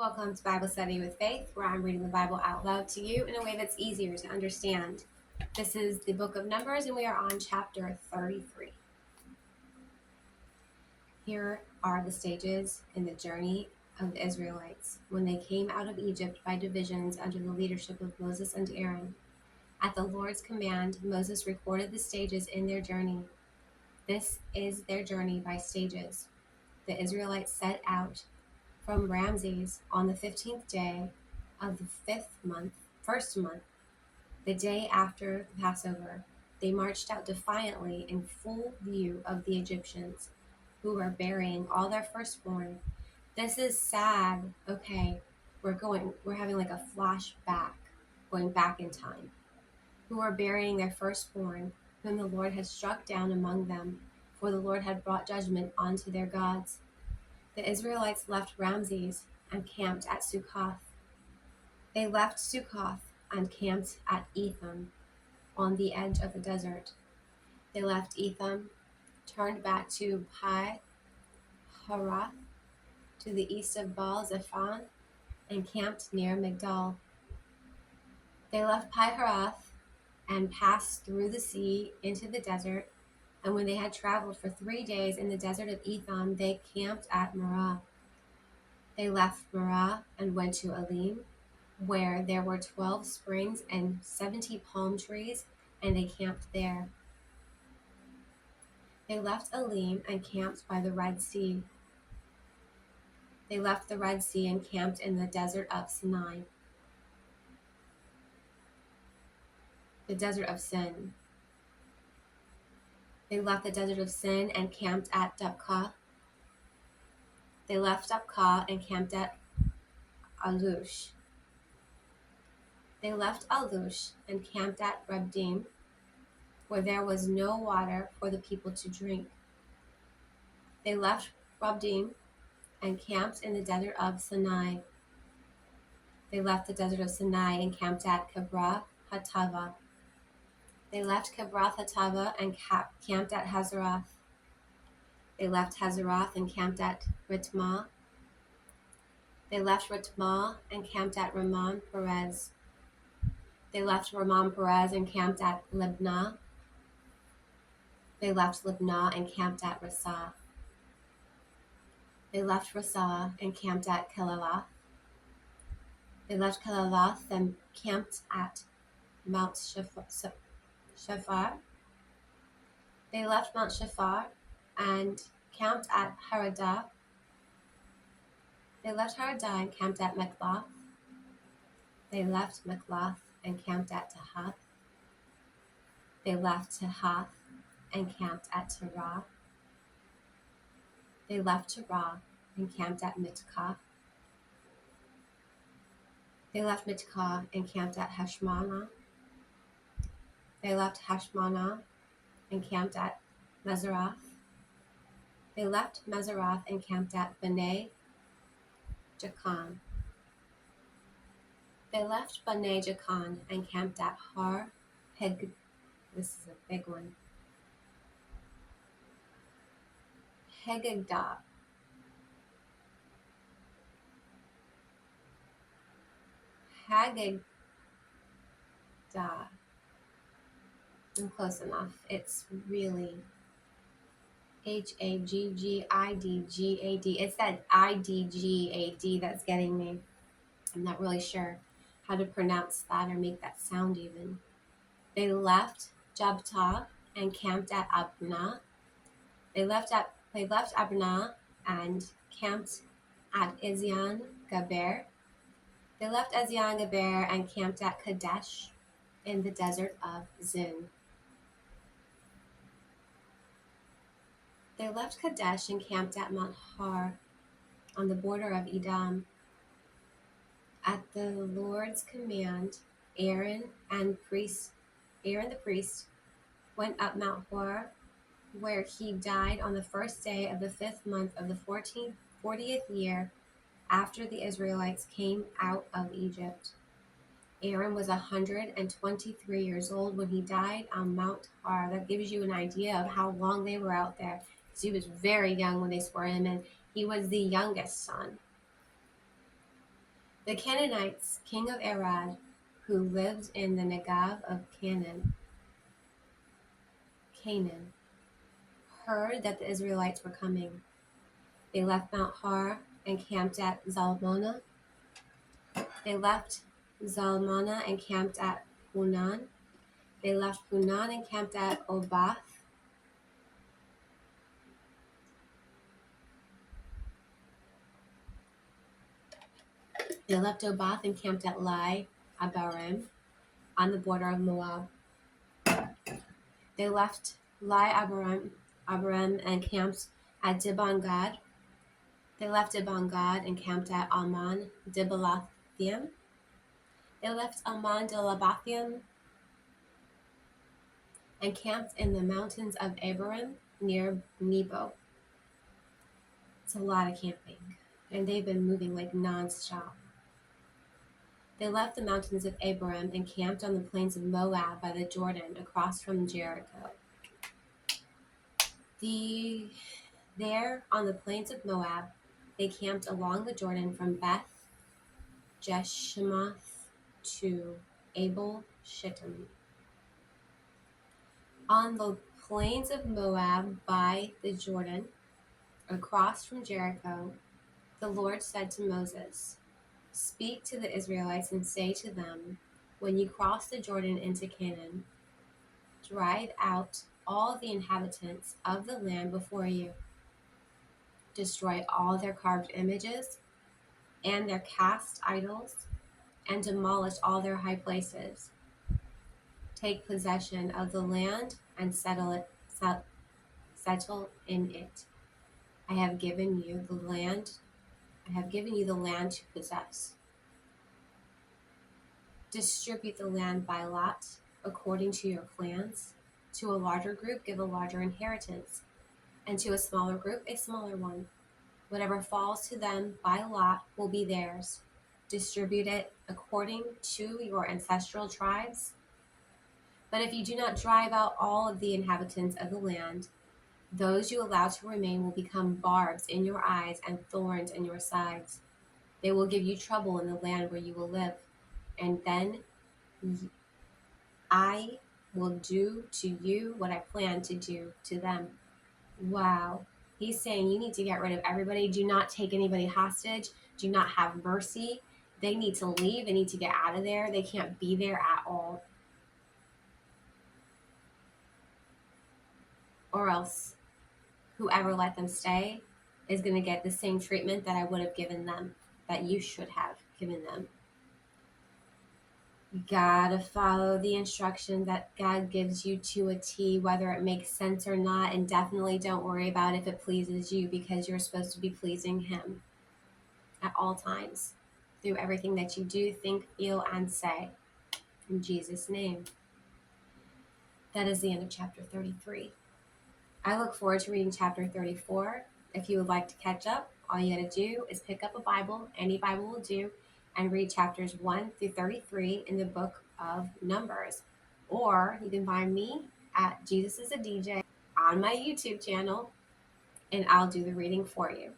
Welcome to Bible Study with Faith, where I'm reading the Bible out loud to you in a way that's easier to understand. This is the book of Numbers, and we are on chapter 33. Here are the stages in the journey of the Israelites when they came out of Egypt by divisions under the leadership of Moses and Aaron. At the Lord's command, Moses recorded the stages in their journey. This is their journey by stages. The Israelites set out from Ramses on the 15th day of the first month, the day after the Passover. They marched out defiantly in full view of the Egyptians, who were burying all their firstborn. This is sad. Okay, we're having like a flashback, going back in time. Who were burying their firstborn, whom the Lord had struck down among them, for the Lord had brought judgment onto their gods. The Israelites left Ramses and camped at Succoth. They left Succoth and camped at Etham on the edge of the desert. They left Etham, turned back to Pi Haroth to the east of Baal Zephon, and camped near Migdal. They left Pi Haroth and passed through the sea into the desert, and when they had traveled for 3 days in the desert of Etham, they camped at Marah. They left Marah and went to Elim, where there were 12 springs and 70 palm trees, and they camped there. They left Elim and camped by the Red Sea. They left the Red Sea and camped in the desert of Sinai. The desert of Sin. They left the desert of Sin and camped at Dupkah. They left Dupkah and camped at Alush. They left Alush and camped at Rabdim, where there was no water for the people to drink. They left Rabdim and camped in the desert of Sinai. They left the desert of Sinai and camped at Kibroth Hattava. They left Kibroth Hattava and camped at Hazeroth. They left Hazeroth and camped at Ritmah. They left Ritmah and camped at Ramon Perez. They left Ramon Perez and camped at Libnah. They left Libnah and camped at Rasah. They left Rasah and camped at Kelalah. They left Kelalah and camped at Mount Shafar. They left Mount Shafar and camped at Haradah. They left Haradah and camped at Mekloth. They left Mekloth and camped at Tahath. They left Tahath and camped at Terah. They left Terah and camped at Mitkah. They left Mitkah and camped at Hashmanah. They left Hashmanah and camped at Meseroth. They left Meseroth and camped at Bnei Jacan. They left Bnei Jacan and camped at Har Heg. This is a big one. Hegegdah. Hagegdah. I'm close enough. It's really Haggiggad. It's that IDGAD that's getting me. I'm not really sure how to pronounce that or make that sound even. They left Jabtah and camped at Abnah. They left Abnah and camped at Ezion Gaber. They left Ezion Gaber and camped at Kadesh in the desert of Zin. They left Kadesh and camped at Mount Har on the border of Edom. At the Lord's command, Aaron the priest went up Mount Hor, where he died on the first day of the 5th month of the 40th year after the Israelites came out of Egypt. Aaron was 123 years old when he died on Mount Hor. That gives you an idea of how long they were out there. So he was very young when they swore him in. He was the youngest son. The Canaanites, king of Arad, who lived in the Negev of Canaan, heard that the Israelites were coming. They left Mount Har and camped at Zalmona. They left Zalmona and camped at Punan. They left Punan and camped at Obath. They left Obath and camped at Lai Abarim on the border of Moab. They left Lai Abarim and camped at Dibon Gad. They left Dibon Gad and camped at Almon Dibalathaim. They left Almon Dibalathaim and camped in the mountains of Abarim near Nebo. It's a lot of camping, and they've been moving like non-stop. They left the mountains of Abarim and camped on the plains of Moab by the Jordan across from Jericho. There on the plains of Moab, they camped along the Jordan from Beth Jeshimoth to Abel Shittim. On the plains of Moab by the Jordan, across from Jericho, the Lord said to Moses, "Speak to the Israelites and say to them, when you cross the Jordan into Canaan, drive out all the inhabitants of the land before you. Destroy all their carved images and their cast idols, and demolish all their high places. Take possession of the land and settle in it. I have given you the land to possess. Distribute the land by lot according to your clans. To a larger group, give a larger inheritance, and to a smaller group, a smaller one. Whatever falls to them by lot will be theirs. Distribute it according to your ancestral tribes. But if you do not drive out all of the inhabitants of the land, those you allow to remain will become barbs in your eyes and thorns in your sides. They will give you trouble in the land where you will live, and then I will do to you what I plan to do to them." Wow. He's saying you need to get rid of everybody. Do not take anybody hostage. Do not have mercy. They need to leave. They need to get out of there. They can't be there at all. Or else whoever let them stay is going to get the same treatment that I would have given them, that you should have given them. You gotta follow the instruction that God gives you to a T, whether it makes sense or not, and definitely don't worry about if it pleases you, because you're supposed to be pleasing Him at all times through everything that you do, think, feel, and say. In Jesus' name. That is the end of chapter 33. I look forward to reading chapter 34. If you would like to catch up, all you gotta do is pick up a Bible, any Bible will do, and read chapters 1 through 33 in the book of Numbers. Or you can find me at Jesus is a DJ on my YouTube channel, and I'll do the reading for you.